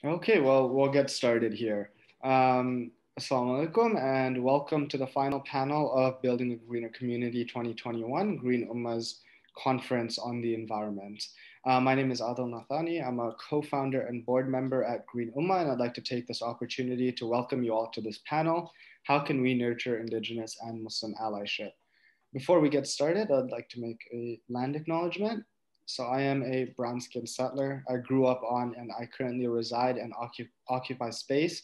Okay, well, we'll get started here. Assalamu alaikum and welcome to the final panel of Building a Greener Community 2021, Green Ummah's Conference on the Environment. My name is Adil Nathani. I'm a co-founder and board member at Green Ummah, and I'd like to take this opportunity to welcome you all to this panel, How Can We Nurture Indigenous and Muslim Allyship? Before we get started, I'd like to make a land acknowledgement. So I am a brown-skinned settler. I grew up on and I currently reside and occupy space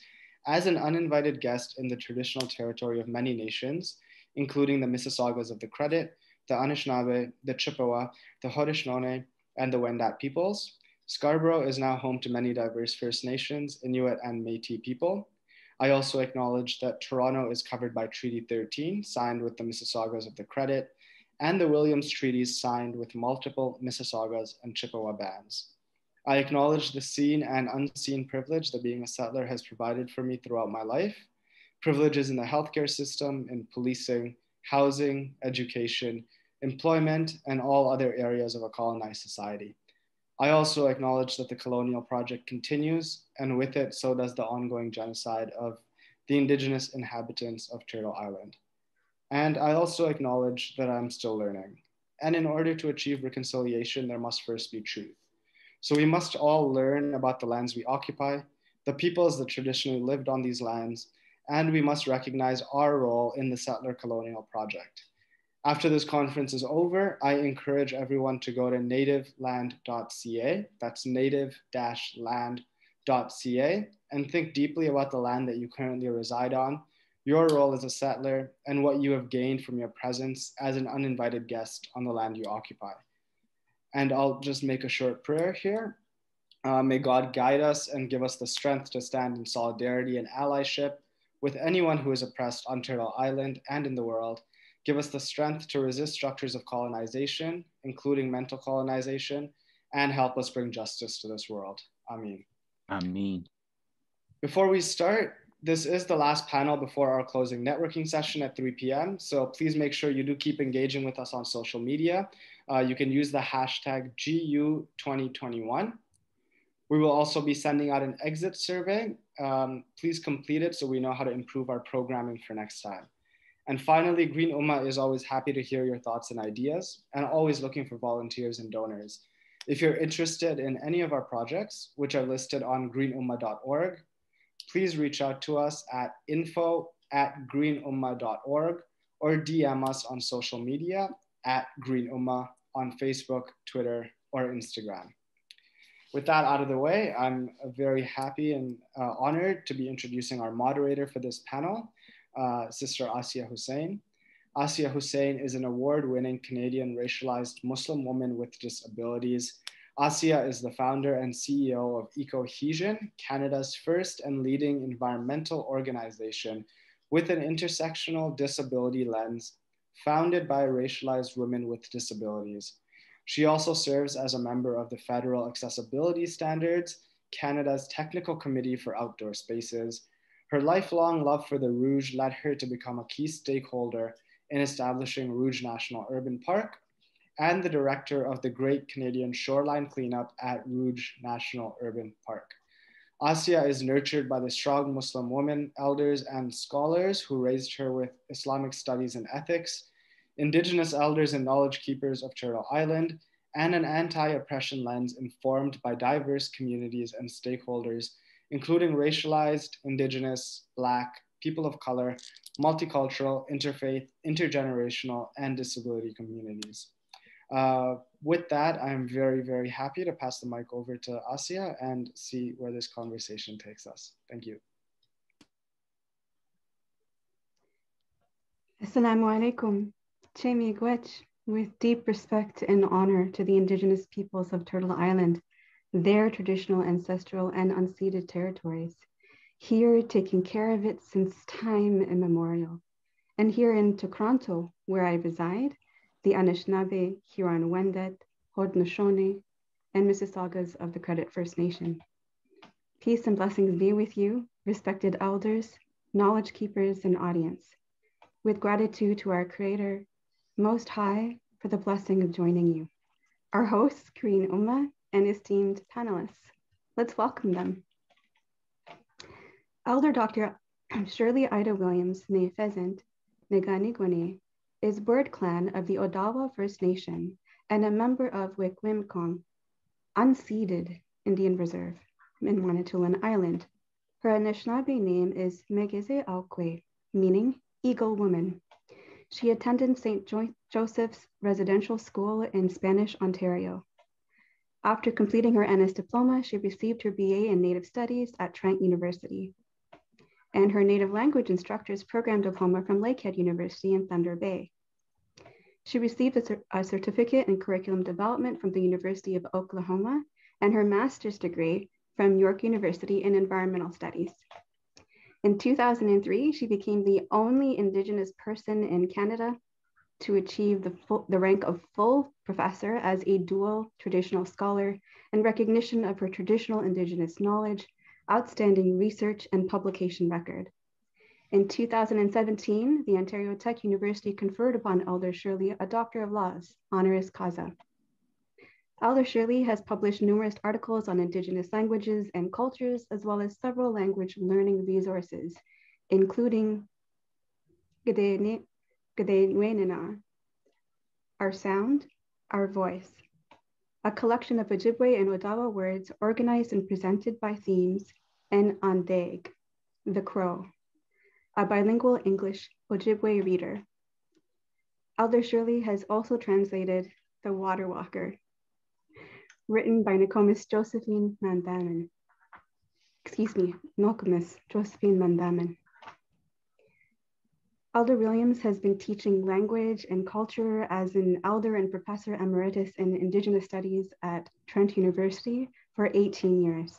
as an uninvited guest in the traditional territory of many nations, including the Mississaugas of the Credit, the Anishinaabe, the Chippewa, the Haudenosaunee, and the Wendat peoples. Scarborough is now home to many diverse First Nations, Inuit, and Métis people. I also acknowledge that Toronto is covered by Treaty 13, signed with the Mississaugas of the Credit, and the Williams Treaties signed with multiple Mississaugas and Chippewa bands. I acknowledge the seen and unseen privilege that being a settler has provided for me throughout my life. Privileges in the healthcare system, in policing, housing, education, employment, and all other areas of a colonized society. I also acknowledge that the colonial project continues, and with it, so does the ongoing genocide of the indigenous inhabitants of Turtle Island. And I also acknowledge that I'm still learning. And in order to achieve reconciliation, there must first be truth. So we must all learn about the lands we occupy, the peoples that traditionally lived on these lands, and we must recognize our role in the settler colonial project. After this conference is over, I encourage everyone to go to nativeland.ca, that's native-land.ca, and think deeply about the land that you currently reside on, your role as a settler, and what you have gained from your presence as an uninvited guest on the land you occupy. And I'll just make a short prayer here. May God guide us and give us the strength to stand in solidarity and allyship with anyone who is oppressed on Turtle Island and in the world. Give us the strength to resist structures of colonization, including mental colonization, and help us bring justice to this world. Ameen. Ameen. Before we start, this is the last panel before our closing networking session at 3 p.m. So please make sure you do keep engaging with us on social media. You can use the hashtag GU2021. We will also be sending out an exit survey. Please complete it so we know how to improve our programming for next time. And finally, Green Ummah is always happy to hear your thoughts and ideas and always looking for volunteers and donors. If you're interested in any of our projects, which are listed on greenummah.org, please reach out to us at info@greenummah.org or DM us on social media at Green Ummah on Facebook, Twitter, or Instagram. With that out of the way, I'm very happy and honored to be introducing our moderator for this panel, Sister Asiya Hussain. Asiya Hussain is an award-winning Canadian racialized Muslim woman with disabilities. Asiya is the founder and CEO of Ecohesion, Canada's first and leading environmental organization with an intersectional disability lens, founded by racialized women with disabilities. She also serves as a member of the Federal Accessibility Standards, Canada's Technical Committee for Outdoor Spaces. Her lifelong love for the Rouge led her to become a key stakeholder in establishing Rouge National Urban Park and the director of the Great Canadian Shoreline Cleanup at Rouge National Urban Park. Asiya is nurtured by the strong Muslim women, elders, and scholars who raised her with Islamic studies and ethics, Indigenous elders and knowledge keepers of Turtle Island, and an anti-oppression lens informed by diverse communities and stakeholders, including racialized, Indigenous, Black, people of color, multicultural, interfaith, intergenerational, and disability communities. With that, I'm very, very happy to pass the mic over to Asiya and see where this conversation takes us. Thank you. Assalamu alaikum. Chemi Gwech, with deep respect and honor to the Indigenous peoples of Turtle Island, their traditional, ancestral, and unceded territories, here taking care of it since time immemorial. And here in Toronto, where I reside, the Anishinaabe, Huron-Wendat, Haudenosaunee, and Mississaugas of the Credit First Nation. Peace and blessings be with you, respected elders, knowledge keepers, and audience. With gratitude to our Creator, Most High, for the blessing of joining you. Our hosts, Green Ummah, and esteemed panelists. Let's welcome them. Elder Dr. Shirley Ida Williams, née Pheasant, Neganigwane, is bird clan of the Odawa First Nation and a member of Wikwemkong, unceded Indian Reserve in Manitoulin Island. Her Anishinaabe name is Megeze Aukwe, meaning Eagle Woman. She attended St. Joseph's Residential School in Spanish, Ontario. After completing her NS diploma, she received her BA in Native Studies at Trent University and her Native Language Instructor's Program Diploma from Lakehead University in Thunder Bay. She received a certificate in curriculum development from the University of Oklahoma and her master's degree from York University in Environmental Studies. In 2003, she became the only Indigenous person in Canada to achieve the rank of full professor as a dual traditional scholar in recognition of her traditional Indigenous knowledge, outstanding research, and publication record. In 2017, the Ontario Tech University conferred upon Elder Shirley a Doctor of Laws, honoris causa. Elder Shirley has published numerous articles on Indigenous languages and cultures, as well as several language learning resources, including G'daywenina, Our Sound, Our Voice, a collection of Ojibwe and Odawa words organized and presented by themes, and Andeg, The Crow, a bilingual English Ojibwe reader. Elder Shirley has also translated The Water Walker, written by Nokomis Josephine Mandamin. Nokomis Josephine Mandamin. Elder Williams has been teaching language and culture as an elder and professor emeritus in Indigenous Studies at Trent University for 18 years.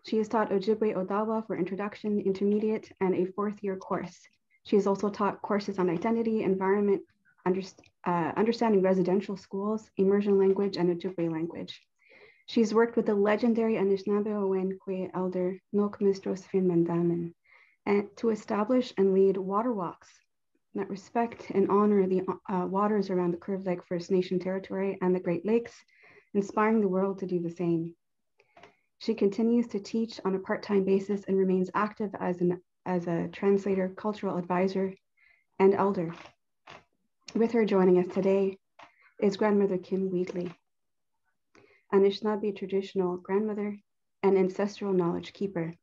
She has taught Ojibwe Odawa for introduction, intermediate, and a fourth-year course. She has also taught courses on identity, environment, understanding residential schools, immersion language, and Ojibwe language. She's worked with the legendary Anishinaabe elder Nokomis Josephine Mandamin and to establish and lead water walks that respect and honor the waters around the Curve Lake First Nation territory and the Great Lakes, inspiring the world to do the same. She continues to teach on a part-time basis and remains active as a translator, cultural advisor, and elder. With her joining us today is Grandmother Kim Wheatley, Anishinaabe traditional grandmother and ancestral knowledge keeper.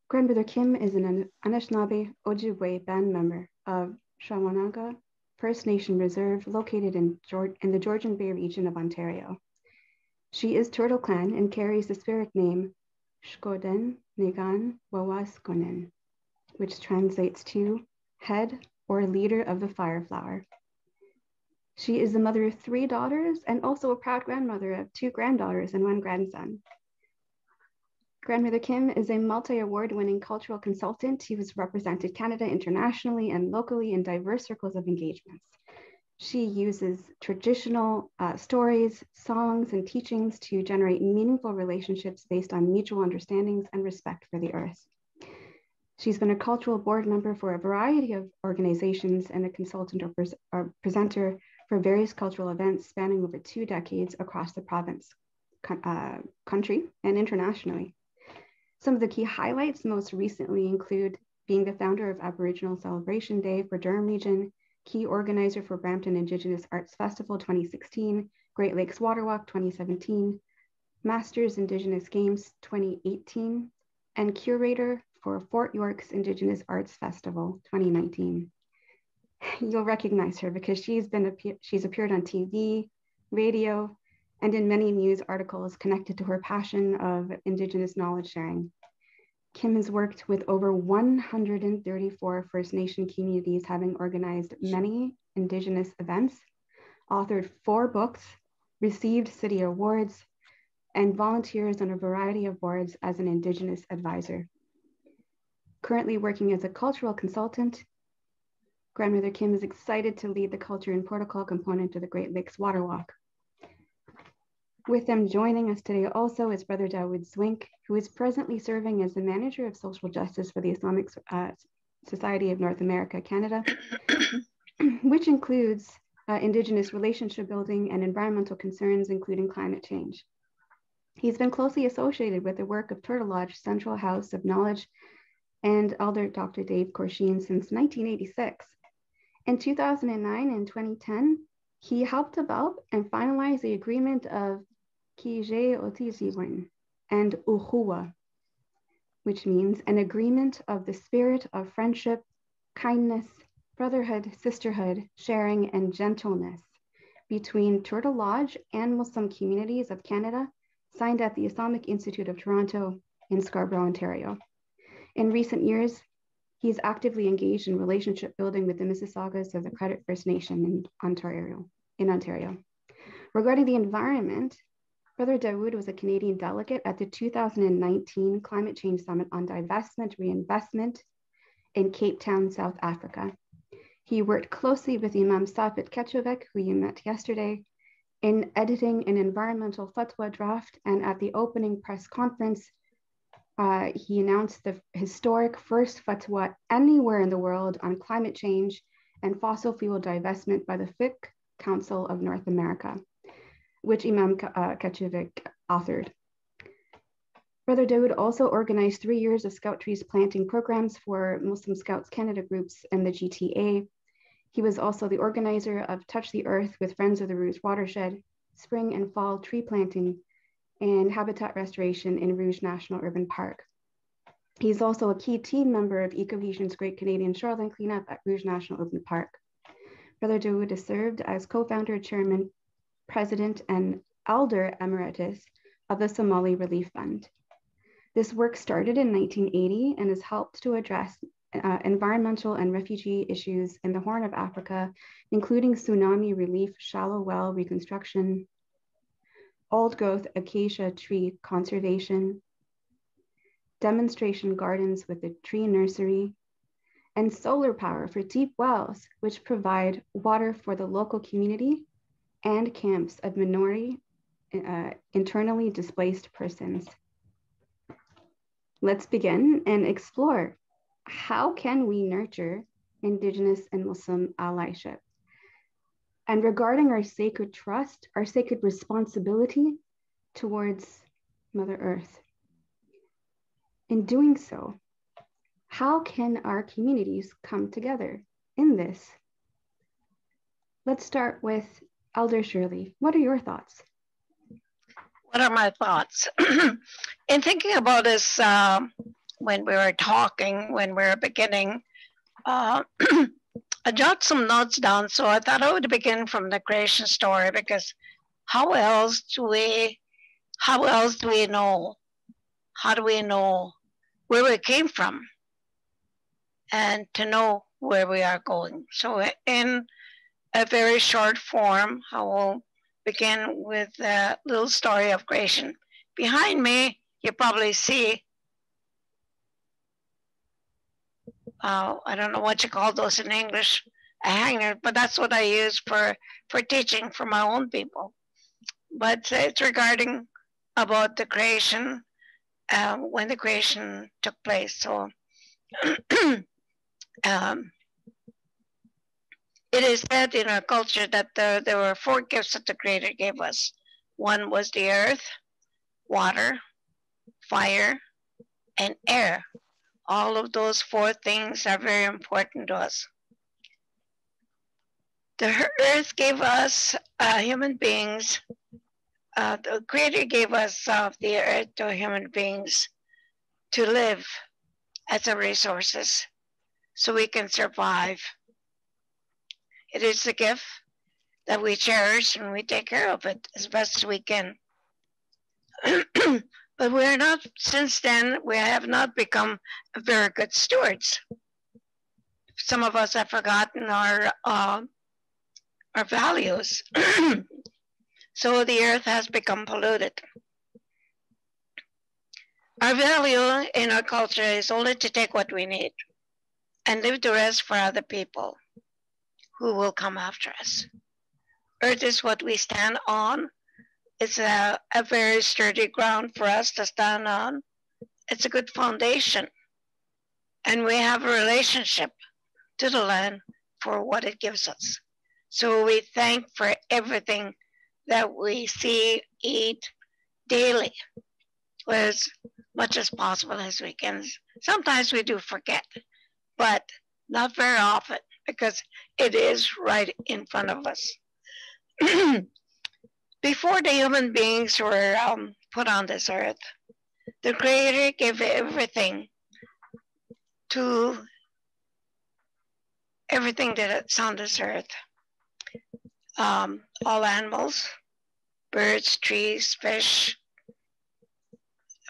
Grandmother Kim is an Anishinaabe Ojibwe band member of Shawanaga First Nation Reserve located in the Georgian Bay region of Ontario. She is Turtle Clan and carries the spirit name Shkoden Negan Wawaskonen, which translates to head or leader of the fire flower. She is the mother of 3 daughters and also a proud grandmother of 2 granddaughters and 1 grandson. Grandmother Kim is a multi-award-winning cultural consultant who has represented Canada internationally and locally in diverse circles of engagements. She uses traditional stories, songs, and teachings to generate meaningful relationships based on mutual understandings and respect for the earth. She's been a cultural board member for a variety of organizations and a consultant or presenter for various cultural events spanning over 2 decades across the province, country, and internationally. Some of the key highlights most recently include being the founder of Aboriginal Celebration Day for Durham Region, key organizer for Brampton Indigenous Arts Festival 2016, Great Lakes Water Walk 2017, Masters Indigenous Games 2018, and curator for Fort York's Indigenous Arts Festival 2019. You'll recognize her because she's appeared on TV, radio, and in many news articles connected to her passion of Indigenous knowledge sharing. Kim has worked with over 134 First Nation communities, having organized many Indigenous events, authored 4 books, received city awards, and volunteers on a variety of boards as an Indigenous advisor. Currently working as a cultural consultant, Grandmother Kim is excited to lead the culture and protocol component of the Great Lakes Water Walk. With them joining us today also is Brother Dawood Zwink, who is presently serving as the Manager of Social Justice for the Islamic Society of North America, Canada, which includes Indigenous relationship building and environmental concerns, including climate change. He's been closely associated with the work of Turtle Lodge Central House of Knowledge and Elder Dr. Dave Korsheen since 1986. In 2009 and 2010, he helped develop and finalize the agreement of Kije Otiziwin and Uhuwa, which means an agreement of the spirit of friendship, kindness, brotherhood, sisterhood, sharing, and gentleness between Turtle Lodge and Muslim communities of Canada, signed at the Islamic Institute of Toronto in Scarborough, Ontario. In recent years, he's actively engaged in relationship building with the Mississaugas of the Credit First Nation in Ontario. Regarding the environment, Brother Dawood was a Canadian delegate at the 2019 Climate Change Summit on Divestment Reinvestment in Cape Town, South Africa. He worked closely with Imam Safet Kechovek, who you met yesterday, in editing an environmental fatwa draft, and at the opening press conference, he announced the historic first fatwa anywhere in the world on climate change and fossil fuel divestment by the Fiqh Council of North America, which Imam Kechovek authored. Brother Dawood also organized 3 years of scout trees planting programs for Muslim Scouts Canada groups and the GTA. He was also the organizer of Touch the Earth with Friends of the Rouge Watershed, spring and fall tree planting, and habitat restoration in Rouge National Urban Park. He's also a key team member of Ecovision's Great Canadian Shoreline Cleanup at Rouge National Urban Park. Brother Dawood has served as co-founder, chairman, president, and elder emeritus of the Somali Relief Fund. This work started in 1980 and has helped to address environmental and refugee issues in the Horn of Africa, including tsunami relief, shallow well reconstruction, old growth acacia tree conservation, demonstration gardens with a tree nursery, and solar power for deep wells, which provide water for the local community and camps of minority internally displaced persons. Let's begin and explore, how can we nurture Indigenous and Muslim allyship? And regarding our sacred trust, our sacred responsibility towards Mother Earth. In doing so, how can our communities come together in this? Let's start with Elder Shirley. What are your thoughts? What are my thoughts? In thinking about this, when we were talking, when we were beginning, I jot some notes down. So I thought I would begin from the creation story, because how else do we know? How do we know where we came from and to know where we are going? So in a very short form, I will begin with a little story of creation. Behind me, you probably see, I don't know what you call those in English, a hanger, but that's what I use for teaching for my own people. But it's regarding about the creation, when the creation took place. So it is said in our culture that there were 4 gifts that the Creator gave us. One was the earth, water, fire, and air. All of those 4 things are very important to us. The earth gave us human beings. The Creator gave us the earth to human beings to live as a resources so we can survive. It is a gift that we cherish and we take care of it as best as we can. But we are not, since then, we have not become very good stewards. Some of us have forgotten our values. So the earth has become polluted. Our value in our culture is only to take what we need and leave the rest for other people who will come after us. Earth is what we stand on. It's a very sturdy ground for us to stand on. It's a good foundation. And we have a relationship to the land for what it gives us. So we thank for everything that we see, eat, daily, as much as possible as we can. Sometimes we do forget, but not very often because it is right in front of us. Before the human beings were put on this earth, the Creator gave everything that's on this earth. All animals, birds, trees, fish,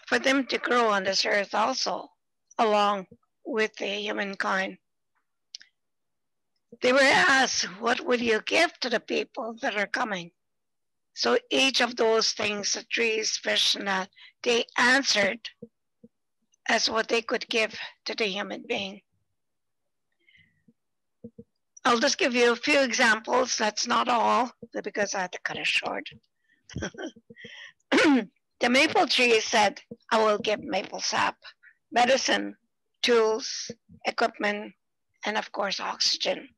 for them to grow on this earth also, along with the humankind. They were asked, what will you give to the people that are coming? So each of those things, the trees, fish, and that, they answered as what they could give to the human being. I'll just give you a few examples. That's not all, because I had to cut it short. The maple tree said, I will give maple sap, medicine, tools, equipment, and of course, oxygen.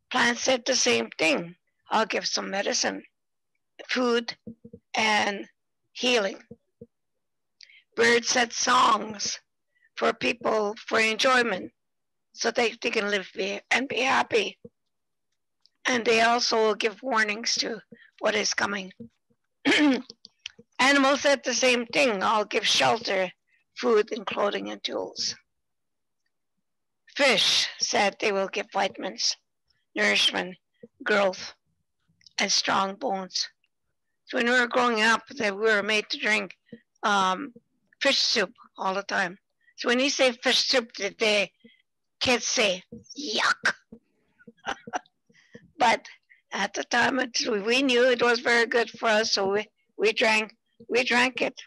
Plants said the same thing. I'll give some medicine, food, and healing. Birds said songs for people for enjoyment, so they can live and be happy. And they also will give warnings to what is coming. Animals said the same thing. I'll give shelter, food, and clothing and tools. Fish said they will give vitamins, nourishment, growth, and strong bones. So when we were growing up, we were made to drink fish soup all the time. So when you say fish soup today, kids say, yuck. But at the time, we knew it was very good for us, so we drank it.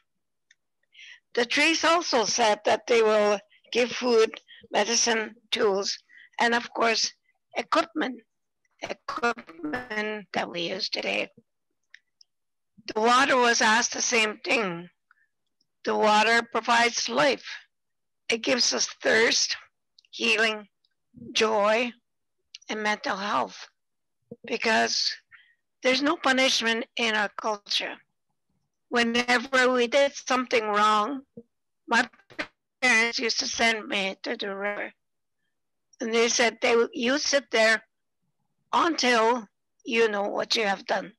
The trees also said that they will give food, medicine, tools, and of course, equipment that we use today. The water was asked the same thing. The water provides life. It gives us thirst, healing, joy, and mental health, because there's no punishment in our culture. Whenever we did something wrong, my parents used to send me to the river. And they said, you sit there until you know what you have done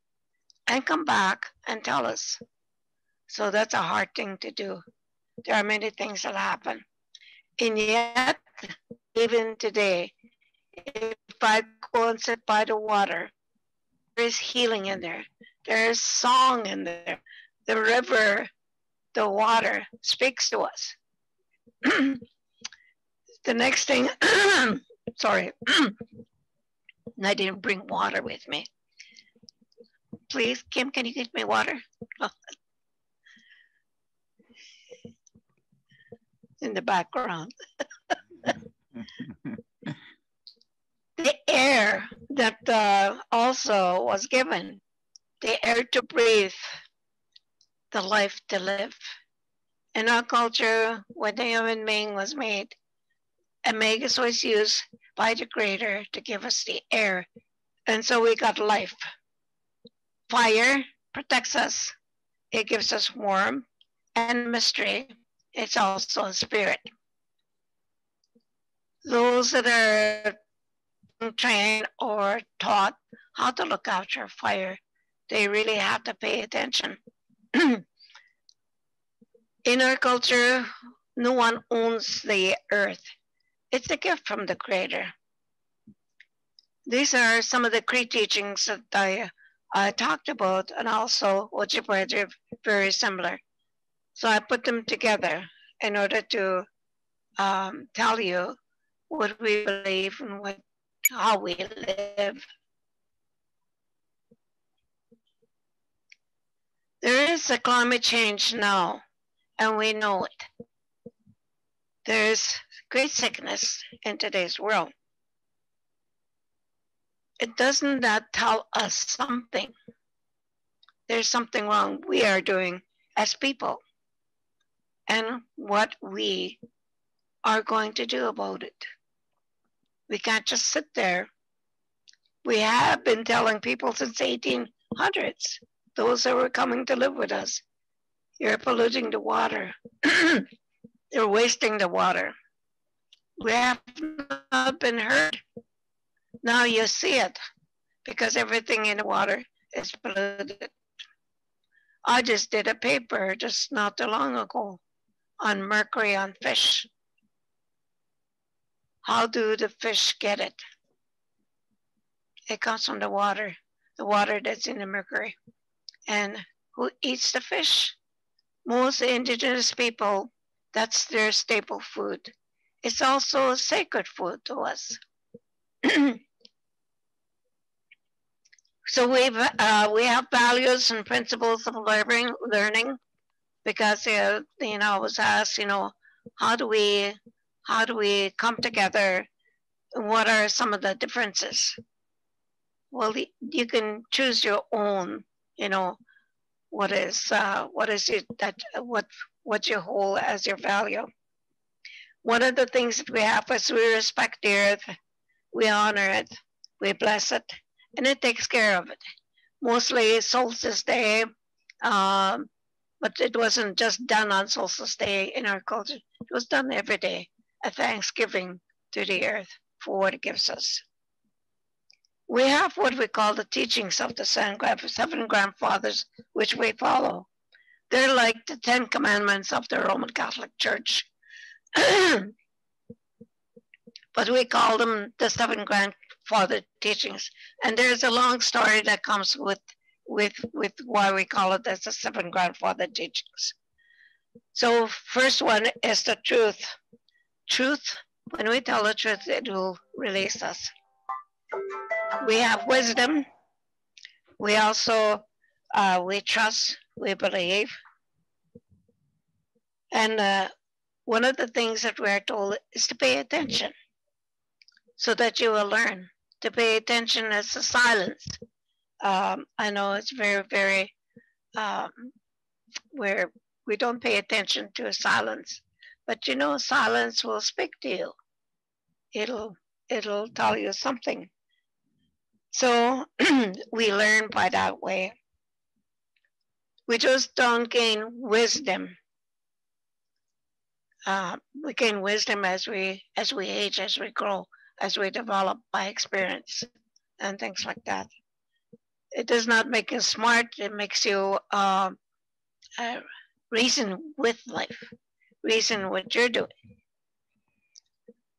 and come back and tell us. So that's a hard thing to do. There are many things that happen. And yet, even today, if I go and sit by the water, there is healing in there. There is song in there. The river, the water speaks to us. The next thing, sorry, I didn't bring water with me. Please, Kim, can you get me water? In the background. The air that also was given, the air to breathe, the life to live. In our culture, when the human being was made, Omegas was used by the Creator to give us the air, and so we got life. Fire protects us. It gives us warmth and mystery. It's also a spirit. Those that are trained or taught how to look after fire, they really have to pay attention. In our culture, no one owns the earth. It's a gift from the Creator. These are some of the Cree teachings that I talked about, and also Ojibwe are very similar. So I put them together in order to tell you what we believe and how we live. There is a climate change now, and we know it. There is great sickness in today's world. It doesn't that tell us something? There's something wrong we are doing as people, and what we are going to do about it. We can't just sit there. We have been telling people since 1800s, those that were coming to live with us, You're polluting the water. You're wasting the water. We have not been heard. Now you see it because everything in the water is polluted. I just did a paper just not too long ago on mercury on fish. How do the fish get it? It comes from the water that's in the mercury. And who eats the fish? Most indigenous people, that's their staple food. It's also a sacred food to us. So we have values and principles of learning because I was asked, how do we come together? What are some of the differences? Well, you can choose your own. What is it that what you hold as your value? One of the things that we have is we respect the earth, we honor it, we bless it, and it takes care of it. Mostly Solstice Day, but it wasn't just done on Solstice Day in our culture. It was done every day, a thanksgiving to the earth for what it gives us. We have what we call the teachings of the seven grandfathers, which we follow. They're like the 10 commandments of the Roman Catholic Church. But we call them the seven grandfather teachings. And there's a long story that comes with why we call it as the seven grandfather teachings. So first one is the truth. Truth, when we tell the truth, it will release us. We have wisdom. We also, we trust, we believe. And one of the things that we're told is to pay attention so that you will learn. To pay attention is the silence. I know it's very, very, where we don't pay attention to silence, but silence will speak to you. It'll tell you something. So we learn by that way. We just don't gain wisdom. We gain wisdom as we age, as we grow, as we develop by experience and things like that. It does not make you smart. It makes you reason with life, reason what you're doing.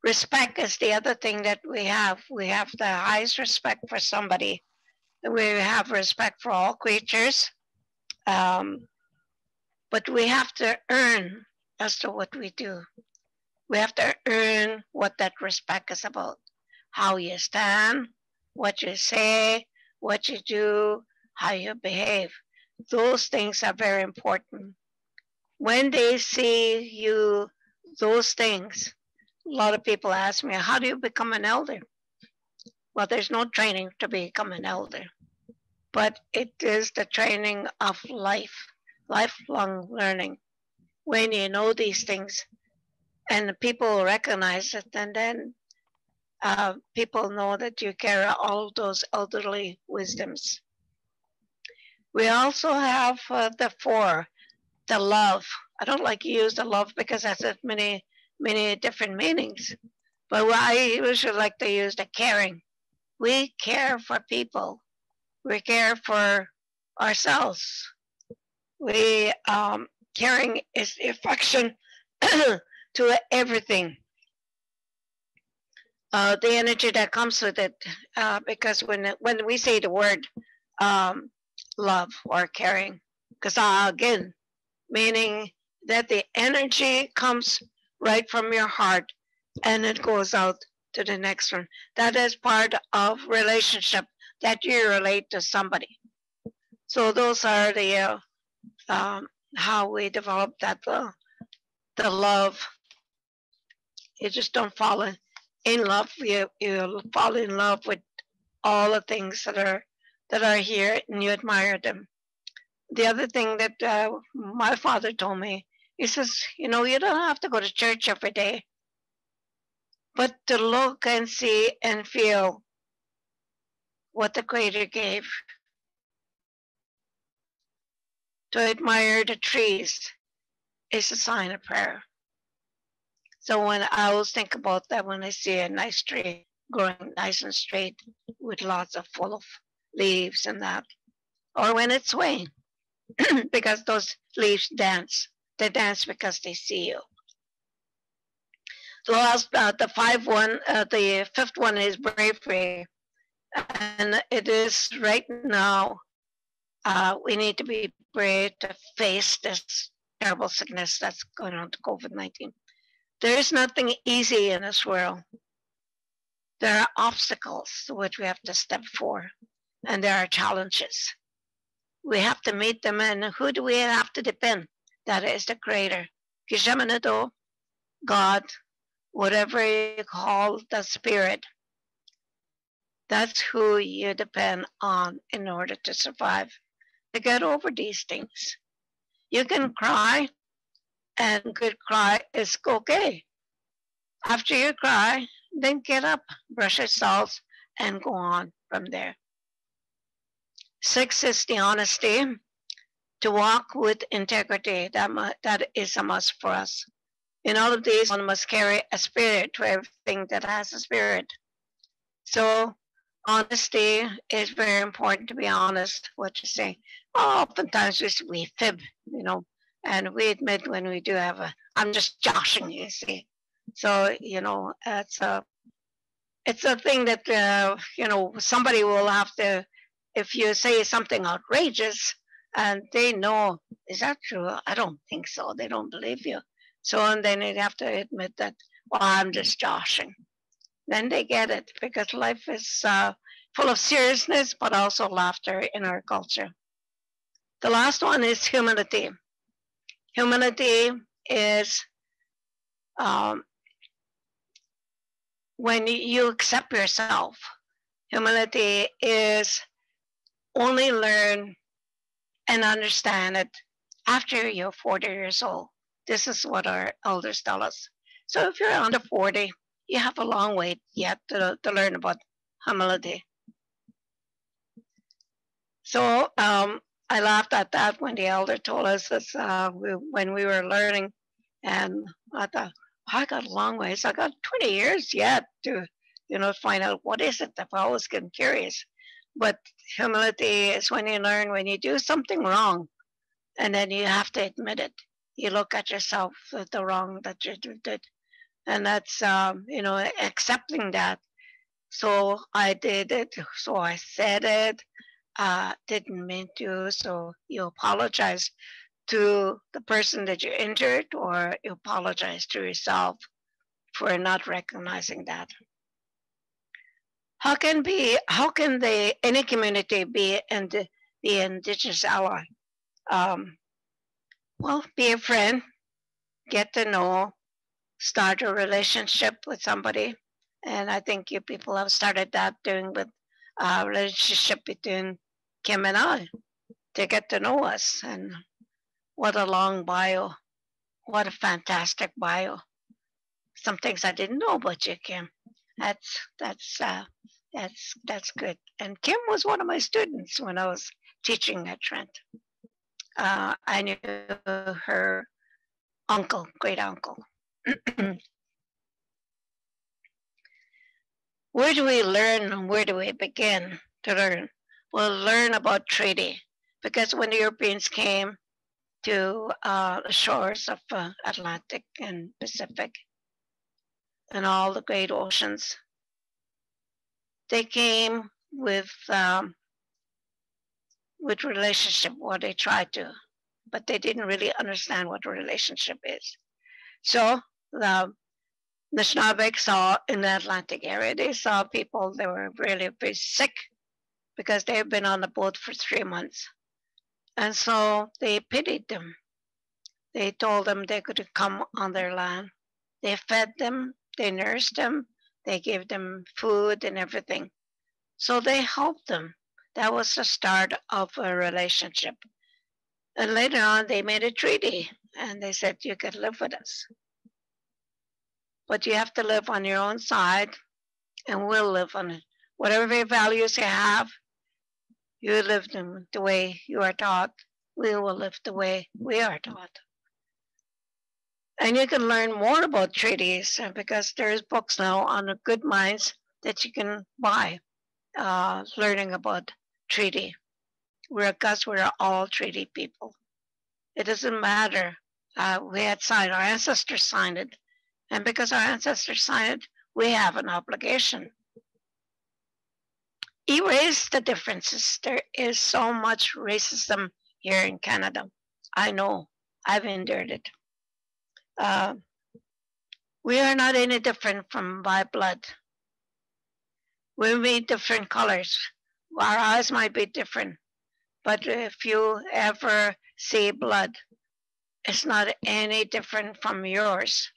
Respect is the other thing that we have. We have the highest respect for somebody. We have respect for all creatures, but we have to earn as to what we do. We have to earn what that respect is about. How you stand, what you say, what you do, how you behave. Those things are very important. When they see you, those things, a lot of people ask me, how do you become an elder? Well, there's no training to become an elder, but it is the training of life, lifelong learning. When you know these things and people recognize it, and then people know that you carry all of those elderly wisdoms. We also have the four, the love. I don't like to use the love because that's many different meanings, but I usually like to use the caring. We care for people. We care for ourselves. We caring is affection to everything. The energy that comes with it, because when we say the word love or caring, because again, meaning that the energy comes right from your heart and it goes out to the next one. That is part of relationship that you relate to somebody. So those are the how we develop that the love. You just don't fall in love. You fall in love with all the things that are here, and you admire them. The other thing that my father told me, he says, you don't have to go to church every day, but to look and see and feel what the Creator gave. To admire the trees is a sign of prayer. So when I always think about that when I see a nice tree growing nice and straight with lots of full of leaves and that, or when it's swaying, because those leaves dance. They dance because they see you. The last, the fifth one is bravery, and it is right now. We need to be brave to face this terrible sickness that's going on to COVID-19. There is nothing easy in this world. There are obstacles which we have to step for, and there are challenges. We have to meet them, and who do we have to depend? That is the Creator. Kishamanado, God, whatever you call the Spirit, that's who you depend on in order to survive, to get over these things. You can cry, and good cry is okay. After you cry, then get up, brush yourselves, and go on from there. 6 is the honesty, to walk with integrity. That is a must for us. In all of these, one must carry a spirit to everything that has a spirit. So honesty is very important, to be honest, what you say. Oftentimes we fib, and we admit when we do have I'm just joshing, you see. So, it's a thing that, somebody will have to, if you say something outrageous and they know, is that true? I don't think so. They don't believe you. So, and then they'd have to admit that, well, I'm just joshing. Then they get it, because life is full of seriousness, but also laughter in our culture. The last one is humility. Humility is when you accept yourself. Humility is only learn and understand it after you're 40 years old. This is what our elders tell us. So if you're under 40, you have a long way yet to learn about humility. So I laughed at that when the elder told us this when we were learning, and I thought, I got a long ways. I got 20 years yet to, find out what is it. I've always been curious. But humility is when you learn when you do something wrong, and then you have to admit it. You look at yourself, the wrong that you did, and that's accepting that. So I did it. So I said it. Didn't mean to. So you apologize to the person that you injured, or you apologize to yourself for not recognizing that. How can any community be the Indigenous ally? Well, be a friend, get to know, start a relationship with somebody, and I think you people have started that doing with a relationship between Kim and I, to get to know us. And what a long bio! What a fantastic bio! Some things I didn't know about you, Kim. That's good. And Kim was one of my students when I was teaching at Trent. I knew her uncle, great uncle. Where do we learn and where do we begin to learn? We'll learn about treaty, because when the Europeans came to the shores of Atlantic and Pacific and all the great oceans, they came with relationship, or they tried to, but they didn't really understand what a relationship is. So the Anishinaabe saw in the Atlantic area, they saw people that were really very sick because they had been on the boat for 3 months. And so they pitied them. They told them they could come on their land. They fed them, they nursed them, they gave them food and everything. So they helped them. That was the start of a relationship. And later on, they made a treaty, and they said, you could live with us. But you have to live on your own side, and we'll live on it. Whatever values you have, you live them the way you are taught, we will live the way we are taught. And you can learn more about treaties because there's books now on the good minds that you can buy, learning about treaty. Because we're all treaty people. It doesn't matter. We had signed, our ancestors signed it. And because our ancestors signed it, we have an obligation. Erase the differences. There is so much racism here in Canada. I know. I've endured it. We are not any different from by blood. We may different colors. Our eyes might be different. But if you ever see blood, it's not any different from yours.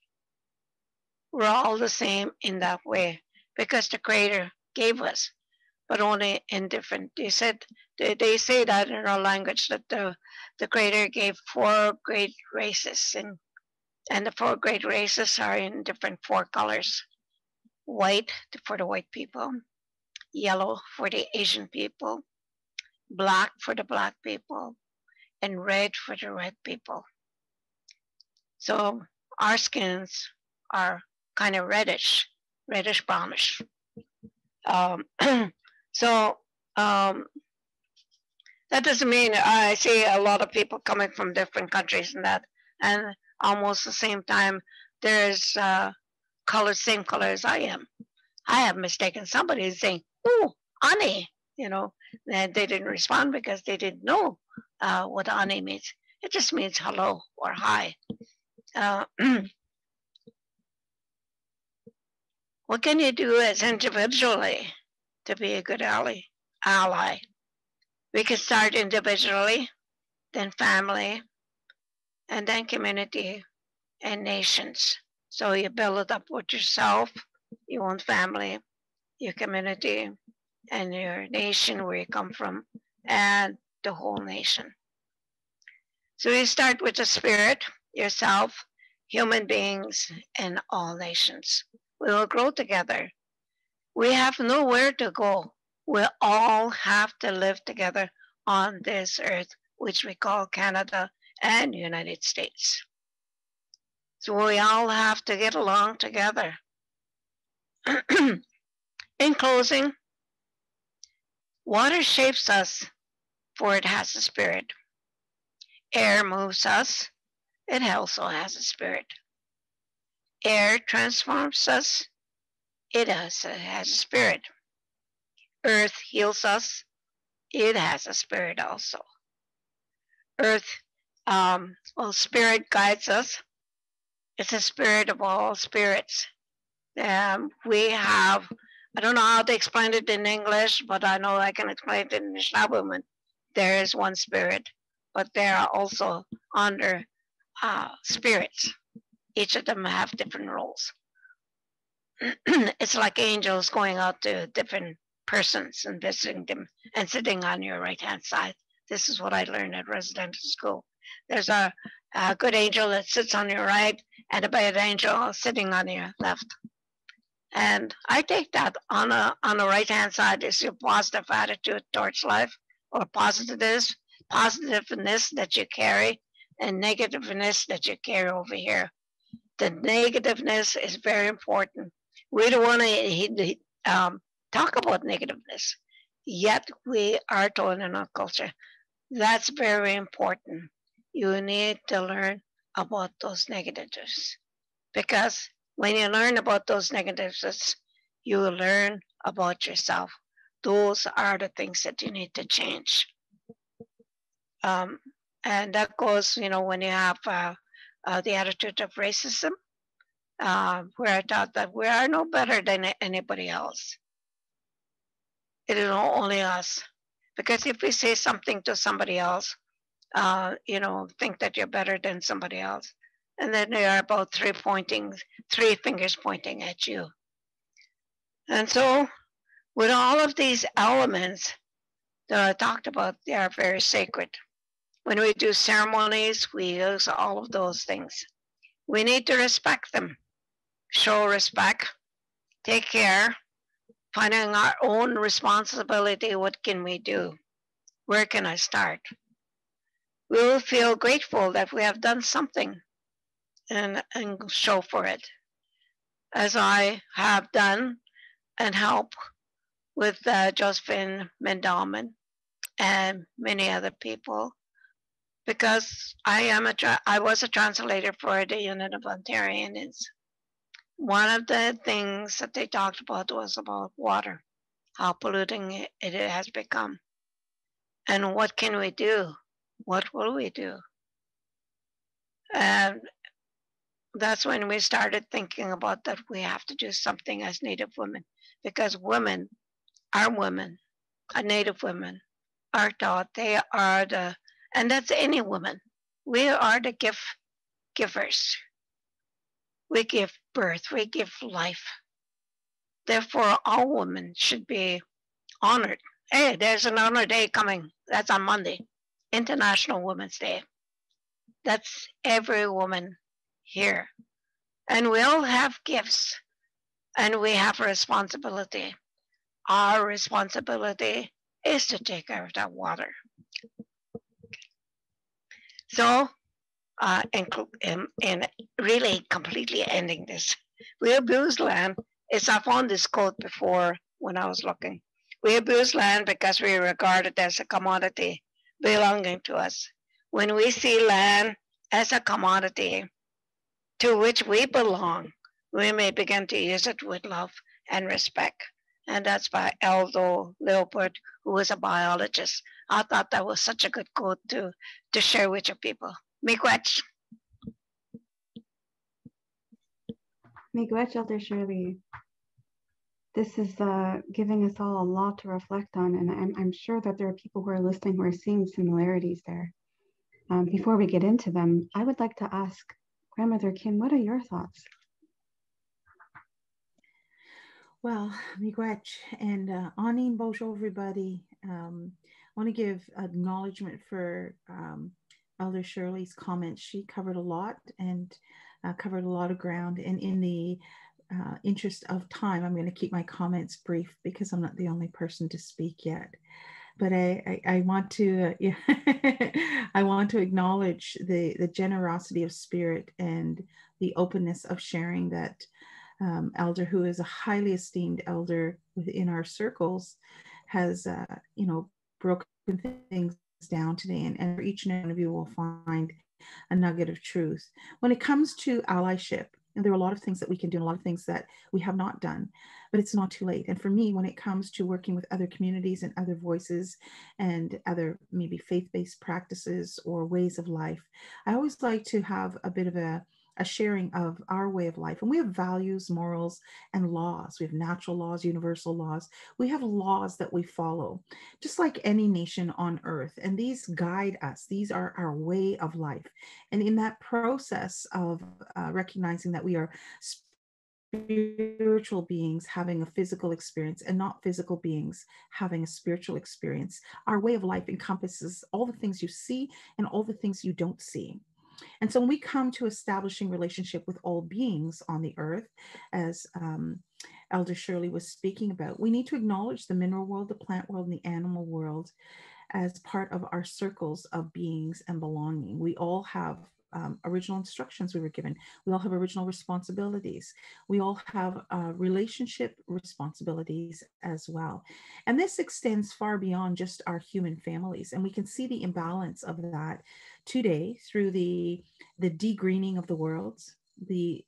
We're all the same in that way because the Creator gave us, but only in different. They say that in our language that the Creator gave 4 great races, and the 4 great races are in different 4 colors: white for the white people, yellow for the Asian people, black for the black people, and red for the red people. So our skins are kind of reddish brownish. So that doesn't mean I see a lot of people coming from different countries and almost the same time there's same color as I am. I have mistaken somebody saying, "Oh, Ani," and they didn't respond because they didn't know what Ani means. It just means hello or hi. What can you do as individually to be a good ally? We can start individually, then family, and then community and nations. So you build it up with yourself, your own family, your community, and your nation where you come from, and the whole nation. So you start with the spirit, yourself, human beings, and all nations. We will grow together. We have nowhere to go. We all have to live together on this earth, which we call Canada and United States. So we all have to get along together. In closing, water shapes us, for it has a spirit. Air moves us, it also has a spirit. Air transforms us, it has a spirit. Earth heals us, it has a spirit also. Spirit guides us. It's a spirit of all spirits. We have, I don't know how to explain it in English, but I know I can explain it in Nishnabooman. There is one spirit, but there are also under spirits. Each of them have different roles. It's like angels going out to different persons and visiting them and sitting on your right-hand side. This is what I learned at residential school. There's a good angel that sits on your right and a bad angel sitting on your left. And I take that on the right-hand side is your positive attitude towards life, or positiveness that you carry, and negativeness that you carry over here. The negativeness is very important. We don't want to talk about negativeness, yet we are told in our culture. That's very important. You need to learn about those negatives, because when you learn about those negatives, you learn about yourself. Those are the things that you need to change. And that goes, when you have the attitude of racism, where I thought that we are no better than anybody else. It is only us. Because if we say something to somebody else, think that you're better than somebody else, and then there are about 3 fingers pointing at you. And so, with all of these elements that I talked about, they are very sacred. When we do ceremonies, we use all of those things. We need to respect them, show respect, take care, finding our own responsibility. What can we do? Where can I start? We will feel grateful that we have done something and show for it, as I have done and help with Josephine Mendowman and many other people, because I was a translator for the Unit of Ontarians. One of the things that they talked about was about water, how polluting it has become, and what can we do? What will we do? And that's when we started thinking about that we have to do something as Native women, because women, our women, our Native women, are taught they are the, and that's any woman, we are the givers. We give birth, we give life. Therefore, all women should be honored. Hey, there's an honor day coming. That's on Monday, International Women's Day. That's every woman here. And we all have gifts and we have a responsibility. Our responsibility is to take care of that water. So, in really completely ending this, we abuse land. I found this quote before when I was looking. We abuse land because we regard it as a commodity belonging to us. When we see land as a commodity to which we belong, we may begin to use it with love and respect. And that's by Aldo Leopold, who was a biologist. I thought that was such a good quote to share with your people. Miigwech. Miigwech, Elder Shirley. This is giving us all a lot to reflect on, and I'm sure that there are people who are listening who are seeing similarities there. Before we get into them, I would like to ask Grandmother Kim, what are your thoughts? Well, miigwech and anin bonjour, everybody. I want to give acknowledgement for Elder Shirley's comments. She covered a lot and covered a lot of ground. And in the interest of time, I'm going to keep my comments brief because I'm not the only person to speak yet. But I want to I want to acknowledge the generosity of spirit and the openness of sharing that elder, who is a highly esteemed elder within our circles, has broken things down today, and for each and one of you will find a nugget of truth. When it comes to allyship, and there are a lot of things that we can do and a lot of things that we have not done, but it's not too late. And for me, when it comes to working with other communities and other voices and other maybe faith-based practices or ways of life, I always like to have a bit of a sharing of our way of life. And we have values, morals, and laws. We have natural laws, universal laws. We have laws that we follow, just like any nation on earth. And these guide us. These are our way of life. And in that process of recognizing that we are spiritual beings having a physical experience and not physical beings having a spiritual experience, our way of life encompasses all the things you see and all the things you don't see. And so when we come to establishing relationship with all beings on the earth, as Elder Shirley was speaking about, we need to acknowledge the mineral world, the plant world, and the animal world as part of our circles of beings and belonging. We all have original instructions we were given. We all have original responsibilities. We all have relationship responsibilities as well. And this extends far beyond just our human families. And we can see the imbalance of that today through the degreening of the worlds, the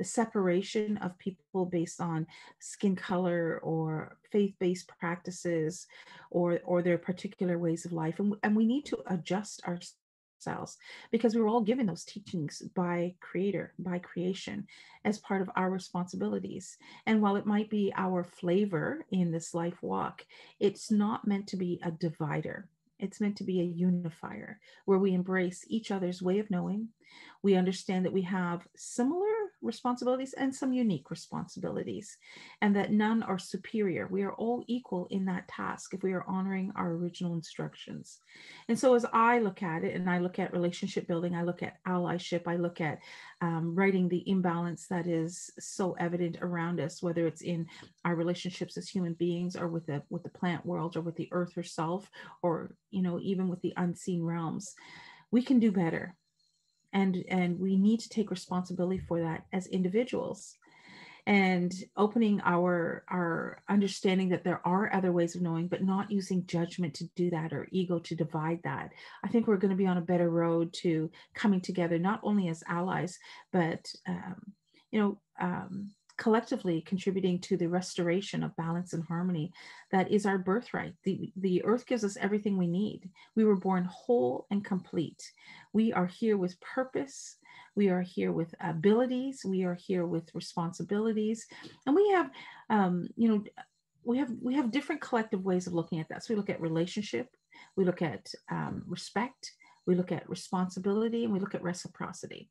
separation of people based on skin color or faith-based practices or their particular ways of life. And we need to adjust ourselves because we were all given those teachings by Creator, by creation, as part of our responsibilities. And while it might be our flavor in this life walk, it's not meant to be a divider. It's meant to be a unifier where we embrace each other's way of knowing. We understand that we have similar responsibilities and some unique responsibilities, and that none are superior. We are all equal in that task if we are honoring our original instructions. And so as I look at it, and I look at relationship building, I look at allyship, I look at righting the imbalance that is so evident around us, whether it's in our relationships as human beings, or with the plant world, or with the earth herself, or even with the unseen realms. We can do better, and we need to take responsibility for that as individuals, and opening our understanding that there are other ways of knowing, but not using judgment to do that, or ego to divide that. I think we're going to be on a better road to coming together, not only as allies, but collectively contributing to the restoration of balance and harmony that is our birthright. The earth gives us everything we need. We were born whole and complete. We are here with purpose. We are here with abilities. We are here with responsibilities, and we have, we have different collective ways of looking at that. So we look at relationship, we look at respect, we look at responsibility, and we look at reciprocity.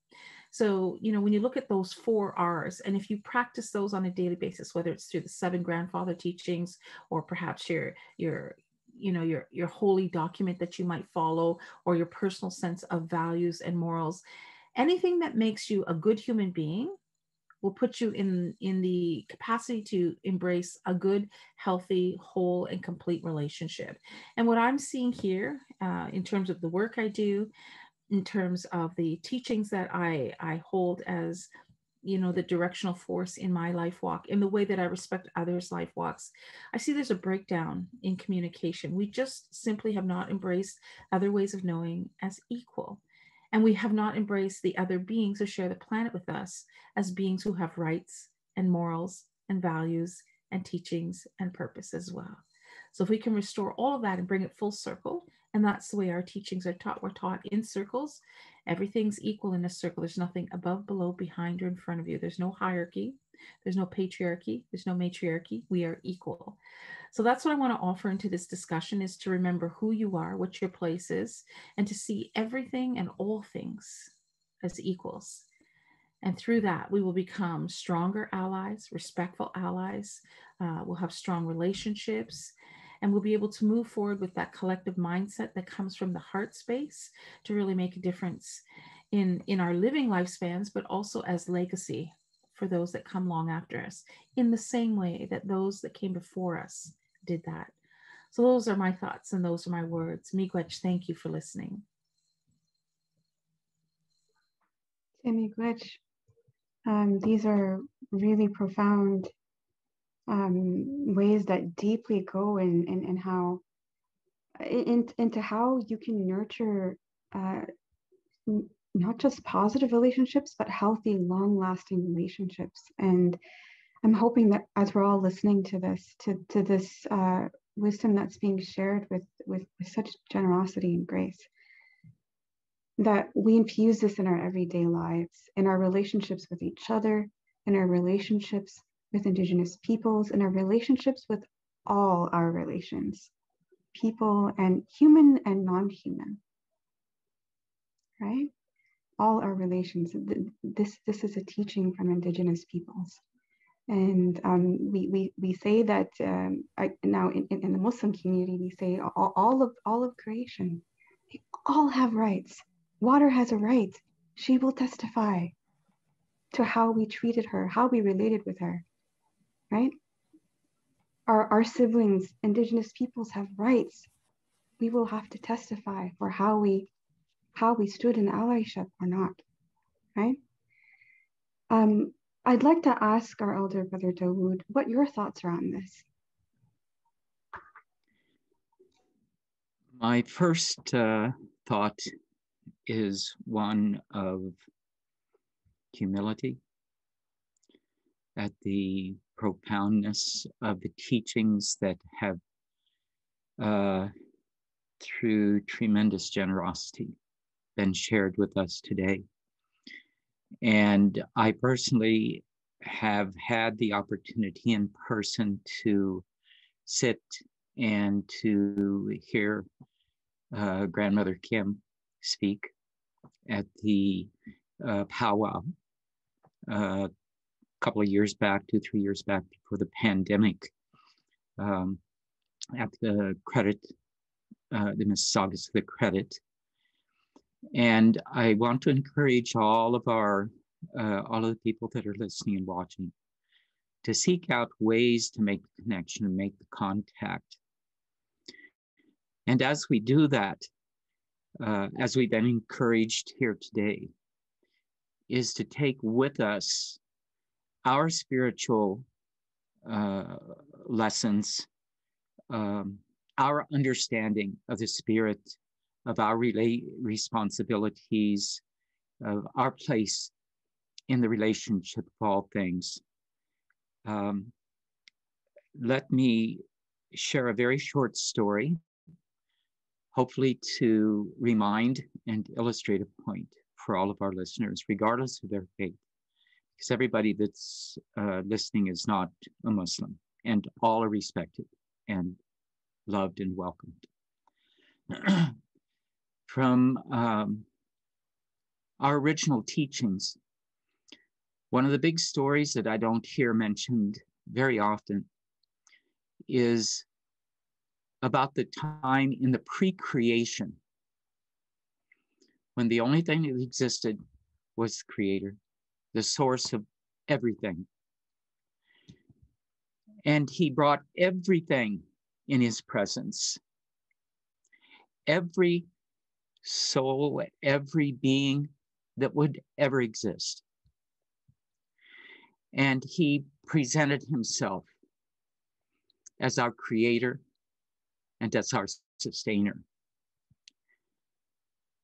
So, when you look at those 4 R's, and if you practice those on a daily basis, whether it's through the 7 grandfather teachings, or perhaps your holy document that you might follow, or your personal sense of values and morals, anything that makes you a good human being will put you in the capacity to embrace a good, healthy, whole, and complete relationship. And what I'm seeing here, in terms of the work I do, in terms of the teachings that I hold as, the directional force in my life walk, in the way that I respect others' life walks, I see there's a breakdown in communication. We just simply have not embraced other ways of knowing as equal. And we have not embraced the other beings who share the planet with us as beings who have rights and morals and values and teachings and purpose as well. So if we can restore all of that and bring it full circle, and that's the way our teachings are taught. We're taught in circles. Everything's equal in a circle. There's nothing above, below, behind, or in front of you. There's no hierarchy. There's no patriarchy. There's no matriarchy. We are equal. So that's what I want to offer into this discussion, is to remember who you are, what your place is, and to see everything and all things as equals. And through that, we will become stronger allies, respectful allies. We'll have strong relationships, and we'll be able to move forward with that collective mindset that comes from the heart space to really make a difference in our living lifespans, but also as legacy for those that come long after us, in the same way that those that came before us did that. So those are my thoughts, and those are my words. Miigwech, thank you for listening. Miigwech. These are really profound ways that deeply go in how into how you can nurture not just positive relationships, but healthy, long-lasting relationships. And I'm hoping that as we're all listening to this wisdom that's being shared with such generosity and grace, that we infuse this in our everyday lives, in our relationships with each other, in our relationships with Indigenous peoples, in our relationships with all our relations, people and human and non-human, right? All our relations. This is a teaching from Indigenous peoples. And we say that now in the Muslim community, we say all of creation, they all have rights. Water has a right. She will testify to how we treated her, how we related with her, right? Our siblings, Indigenous peoples, have rights. We will have to testify for how we stood in allyship or not, right? I'd like to ask our elder brother Dawood what your thoughts are on this. My first thought is one of humility at the profoundness of the teachings that have, through tremendous generosity, been shared with us today. And I personally have had the opportunity in person to sit and to hear Grandmother Kim speak at the powwow a couple of years back, 2-3 years back, before the pandemic, at the credit, the Mississaugas of the Credit. And I want to encourage all of the people that are listening and watching to seek out ways to make the connection and make the contact. And as we do that, as we've been encouraged here today, is to take with us our spiritual lessons, our understanding of the Spirit, of our responsibilities, of our place in the relationship of all things. Let me share a very short story, hopefully to remind and illustrate a point for all of our listeners, regardless of their faith, because everybody that's listening is not a Muslim, and all are respected and loved and welcomed. From our original teachings, one of the big stories that I don't hear mentioned very often is about the time in the pre-creation, when the only thing that existed was the Creator, the source of everything. And He brought everything in His presence. Every soul, every being that would ever exist. And He presented Himself as our Creator and as our Sustainer.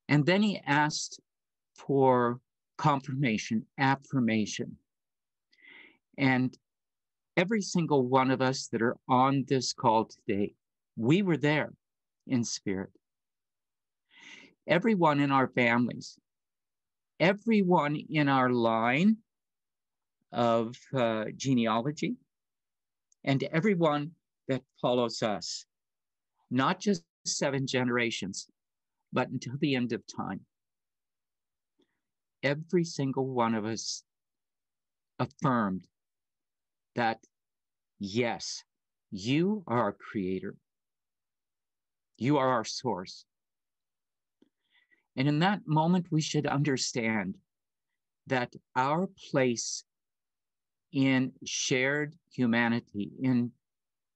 And then He asked for confirmation, affirmation. And every single one of us that are on this call today, we were there in spirit. Everyone in our families, everyone in our line of genealogy, and everyone that follows us, not just 7 generations, but until the end of time. Every single one of us affirmed that, yes, you are our Creator. You are our source. And in that moment, we should understand that our place in shared humanity, in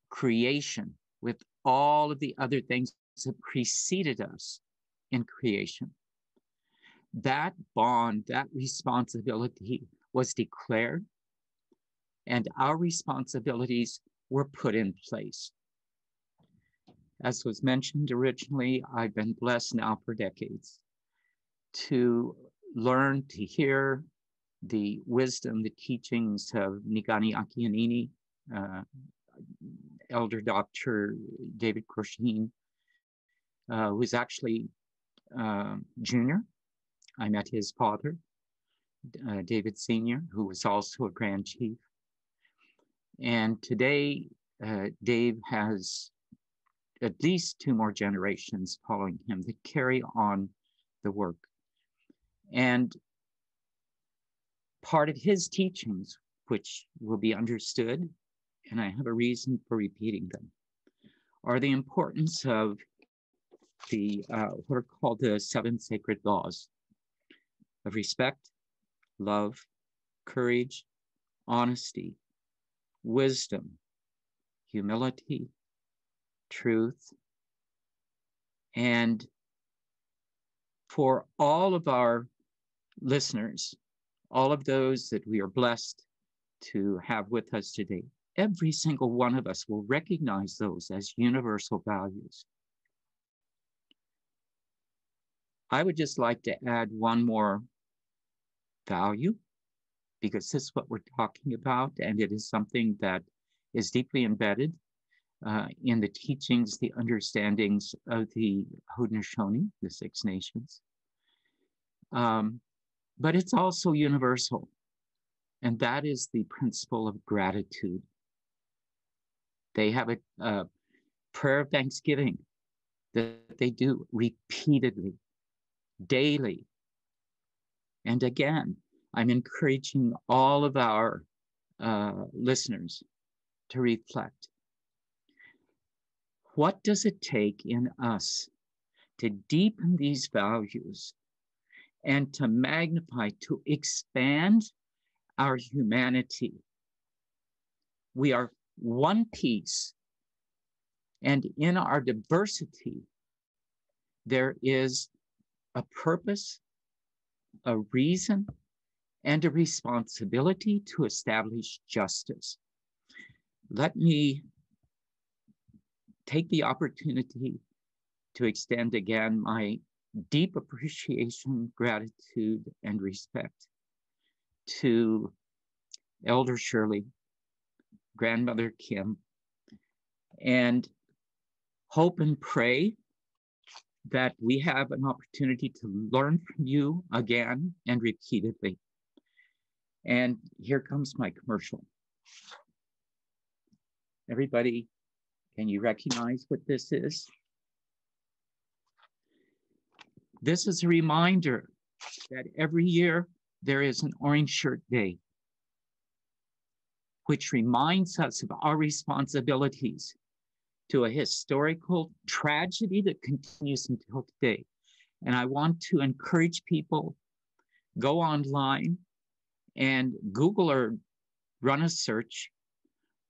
creation, with all of the other things that preceded us in creation, that bond, that responsibility was declared, and our responsibilities were put in place. As was mentioned originally, I've been blessed now for decades to learn, to hear the wisdom, the teachings of Nigani Akianini, Elder Dr. David Croshin, who is actually junior. I met his father, David Sr., who was also a Grand Chief. And today, Dave has at least 2 more generations following him that carry on the work. And part of his teachings, which will be understood, and I have a reason for repeating them, are the importance of the what are called the 7 sacred laws of respect, love, courage, honesty, wisdom, humility, truth. And for all of our listeners, all of those that we are blessed to have with us today, every single one of us will recognize those as universal values. I would just like to add one more value, because this is what we're talking about, and it is something that is deeply embedded in the teachings, the understandings of the Haudenosaunee, the 6 nations. But it's also universal, and that is the principle of gratitude. They have a prayer of thanksgiving that they do repeatedly, daily, and again. I'm encouraging all of our listeners to reflect. What does it take in us to deepen these values and to magnify, to expand our humanity? We are one piece, and in our diversity, there is a purpose, a reason, and a responsibility to establish justice. Let me take the opportunity to extend again my deep appreciation, gratitude, and respect to Elder Shirley, Grandmother Kim, and hope and pray that we have an opportunity to learn from you again and repeatedly. And here comes my commercial. Everybody, can you recognize what this is? This is a reminder that every year there is an Orange Shirt Day, which reminds us of our responsibilities to a historical tragedy that continues until today. And I want to encourage people, go online and Google or run a search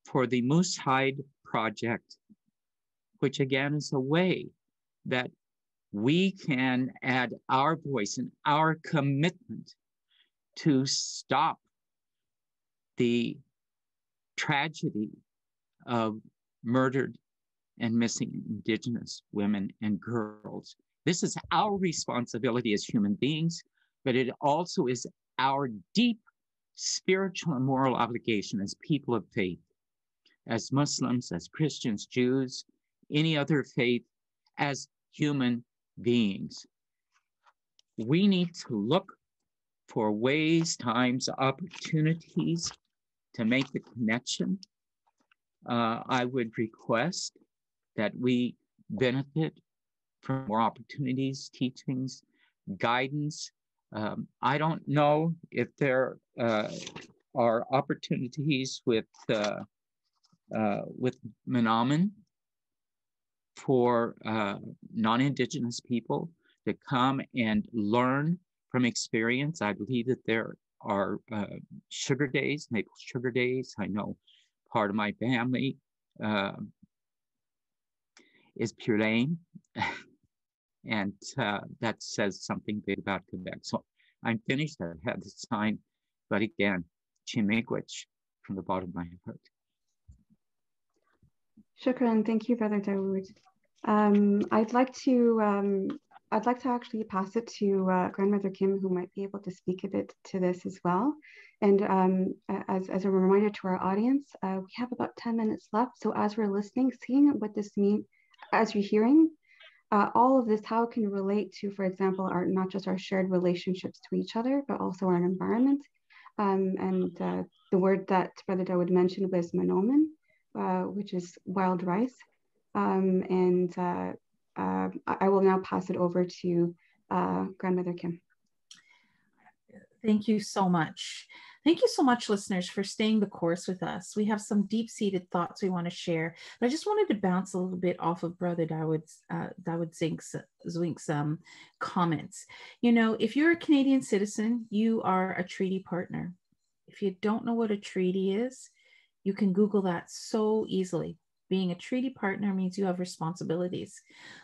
for the Moose Hide Project, which again is a way that we can add our voice and our commitment to stop the tragedy of murdered and missing Indigenous women and girls. This is our responsibility as human beings, but it also is our deep spiritual and moral obligation as people of faith, as Muslims, as Christians, Jews, any other faith, as human beings. We need to look for ways, times, opportunities to make the connection. I would request that we benefit from more opportunities, teachings, guidance. I don't know if there are opportunities with Menominee for non-Indigenous people to come and learn from experience. I believe that there are sugar days, maple sugar days. I know part of my family is Pure Lane, and that says something big about Quebec. So I'm finished. I had the sign, but again, Chimigwich from the bottom of my heart. Shukran, thank you, Brother Dawood. I'd like to actually pass it to Grandmother Kim, who might be able to speak a bit to this as well. And as a reminder to our audience, we have about 10 minutes left. So as we're listening, seeing what this means, as you're hearing, all of this, how it can relate to, for example, our not just our shared relationships to each other, but also our environment. The word that Brother Dawood mentioned was Menominee, which is wild rice. I will now pass it over to Grandmother Kim. Thank you so much. Thank you so much, listeners, for staying the course with us. We have some deep-seated thoughts we want to share. But I just wanted to bounce a little bit off of Brother Dawood Zwink's comments. You know, if you're a Canadian citizen, you are a treaty partner. If you don't know what a treaty is, you can Google that so easily. Being a treaty partner means you have responsibilities.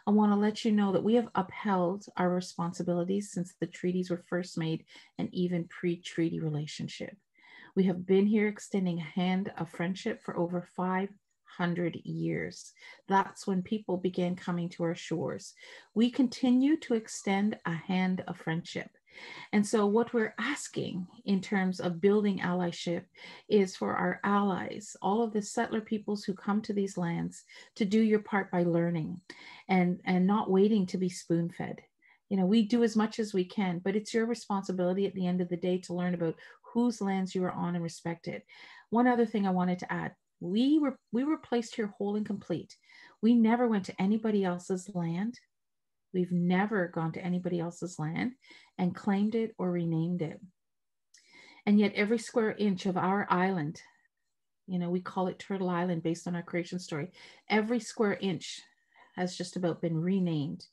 I want to let you know that we have upheld our responsibilities since the treaties were first made and even pre-treaty relationship. We have been here extending a hand of friendship for over 500 years. That's when people began coming to our shores. We continue to extend a hand of friendship. And so what we're asking in terms of building allyship is for our allies, all of the settler peoples who come to these lands, to do your part by learning and not waiting to be spoon-fed. You know, we do as much as we can, but it's your responsibility at the end of the day to learn about whose lands you are on and respect it. One other thing I wanted to add, we were placed here whole and complete. We never went to anybody else's land. We've never gone to anybody else's land and claimed it or renamed it. And yet every square inch of our island, we call it Turtle Island based on our creation story, every square inch has just about been renamed,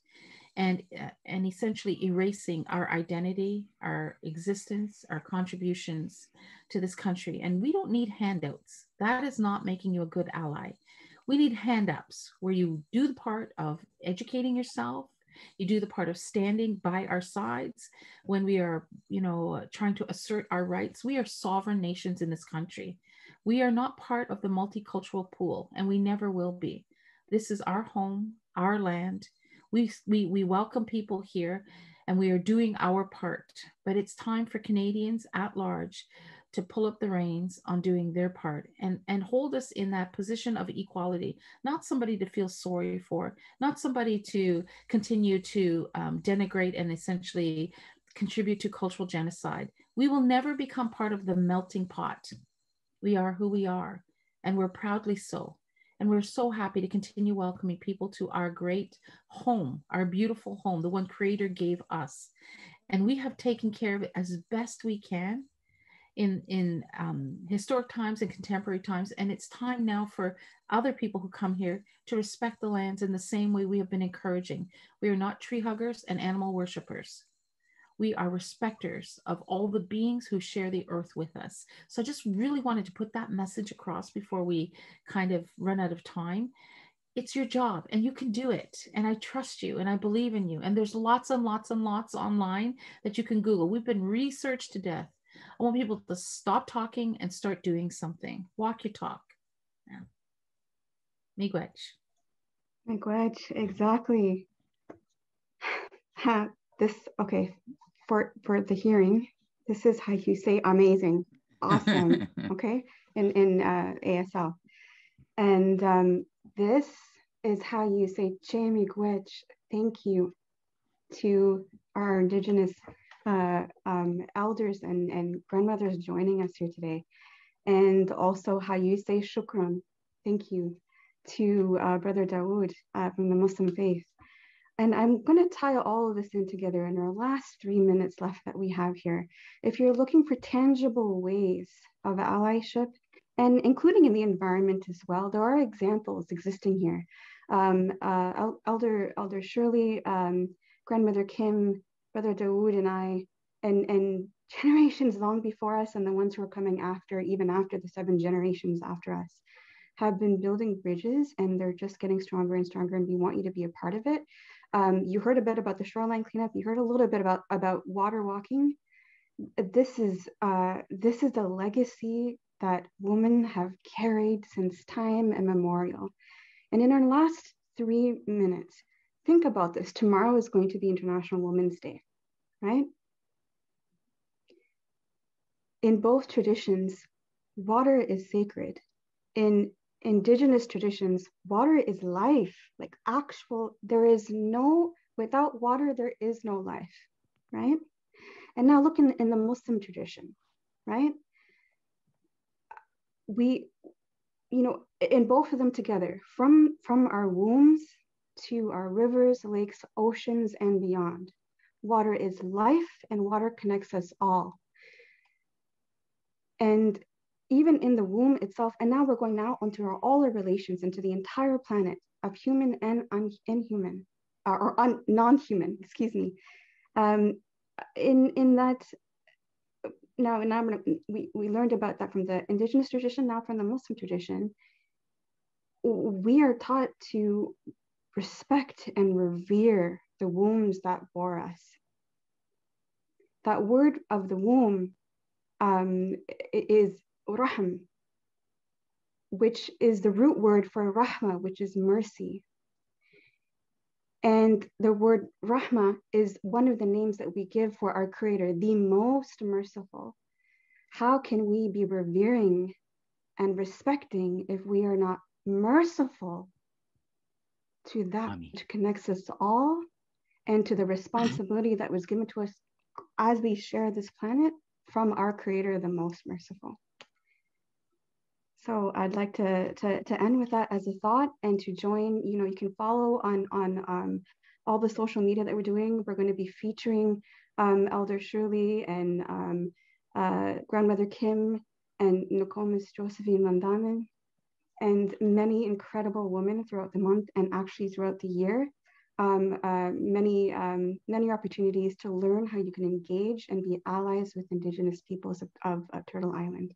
and essentially erasing our identity, our existence, our contributions to this country. And we don't need handouts. That is not making you a good ally. We need hand-ups where you do the part of educating yourself. You do the part of standing by our sides when we are, trying to assert our rights. We are sovereign nations in this country. We are not part of the multicultural pool, and we never will be. This is our home, our land. We welcome people here, and we are doing our part. But it's time for Canadians at large to pull up the reins on doing their part and hold us in that position of equality, not somebody to feel sorry for, not somebody to continue to denigrate and essentially contribute to cultural genocide. We will never become part of the melting pot. We are who we are, and we're proudly so. And we're so happy to continue welcoming people to our great home, our beautiful home, the one Creator gave us. And we have taken care of it as best we can in historic times and contemporary times. And it's time now for other people who come here to respect the lands in the same way we have been encouraging. We are not tree huggers and animal worshipers. We are respecters of all the beings who share the earth with us. So I just really wanted to put that message across before we kind of run out of time. It's your job and you can do it. And I trust you and I believe in you. And there's lots and lots and lots online that you can Google. We've been researched to death. I want people to stop talking and start doing something. Walk your talk. Yeah. Miigwech. Miigwech, exactly. Okay, for the hearing, this is how you say amazing, awesome, okay, in ASL. And this is how you say che miigwech, thank you, to our Indigenous elders and grandmothers joining us here today. And also how you say shukran, thank you, to Brother Dawood from the Muslim faith. And I'm going to tie all of this in together in our last 3 minutes left that we have here. If you're looking for tangible ways of allyship, and including in the environment as well, there are examples existing here. Elder Shirley, Grandmother Kim, Brother Dawood, and I, and generations long before us, and the ones who are coming after, even after the 7 generations after us, have been building bridges, and they're just getting stronger and stronger, and we want you to be a part of it. You heard a bit about the shoreline cleanup. You heard a little bit about water walking. This is a legacy that women have carried since time immemorial. And in our last 3 minutes, think about this. Tomorrow is going to be International Women's Day, right? In both traditions, water is sacred. In Indigenous traditions, water is life, like actual, without water, there is no life, right? And now look in the Muslim tradition, right? We, in both of them together, from our wombs to our rivers, lakes, oceans, and beyond, water is life, and water connects us all. And even in the womb itself, and now we're going now onto all our relations into the entire planet of human and inhuman, or non-human, excuse me. In that, now we learned about that from the Indigenous tradition, now from the Muslim tradition. We are taught to respect and revere the wombs that bore us. That word of the womb is rahm, which is the root word for rahma, which is mercy. And the word rahma is one of the names that we give for our Creator, the most merciful. How can we be revering and respecting if we are not merciful to that which connects us all, and to the responsibility that was given to us as we share this planet from our Creator, the most merciful? So I'd like to end with that as a thought, and to join, you can follow on all the social media that we're doing. We're going to be featuring Elder Shirley and Grandmother Kim and Nokomis Josephine Landamen, and many incredible women throughout the month and actually throughout the year. Many opportunities to learn how you can engage and be allies with Indigenous peoples of Turtle Island.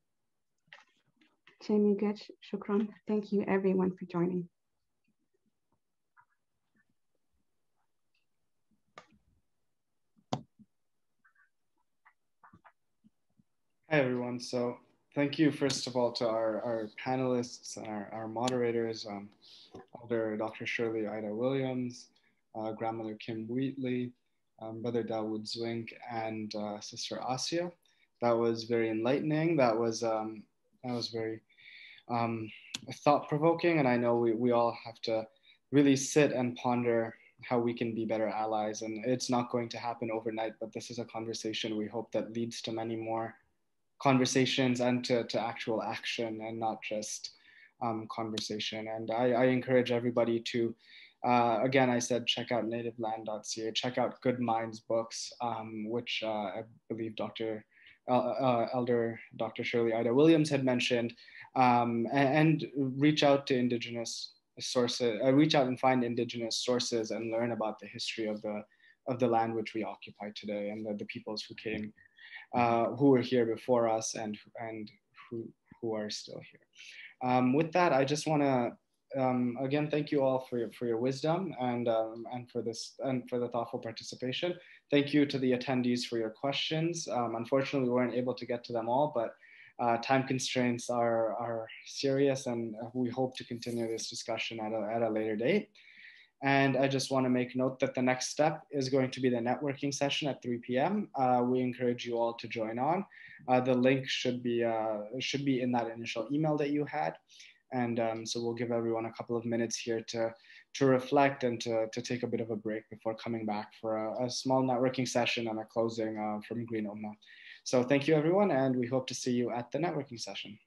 Chemigech, shukran. Thank you everyone for joining. Hi everyone. So thank you first of all to our panelists and our moderators, Elder Dr. Shirley Ida Williams, Grandmother Kim Wheatley, Brother Dawood Zwink, and Sister Asia. That was very enlightening. That was very thought-provoking, and I know we all have to really sit and ponder how we can be better allies. And it's not going to happen overnight, but this is a conversation we hope that leads to many more conversations and to actual action, and not just conversation. And I encourage everybody to, again, I said, check out nativeland.ca, check out Good Minds books, which I believe Elder Dr. Shirley Ida Williams had mentioned, and reach out to Indigenous sources, reach out and find Indigenous sources and learn about the history of the land which we occupy today, and the peoples who came, who were here before us, and who are still here. With that, I just want to again thank you all for your wisdom, and for this, and for the thoughtful participation. Thank you to the attendees for your questions. Unfortunately, we weren't able to get to them all, but time constraints are serious, and we hope to continue this discussion at a later date. And I just want to make note that the next step is going to be the networking session at 3 p.m. We encourage you all to join on. The link should be in that initial email that you had. And so we'll give everyone a couple of minutes here to reflect and to take a bit of a break before coming back for a small networking session and a closing from Green Ummah. So thank you, everyone, and we hope to see you at the networking session.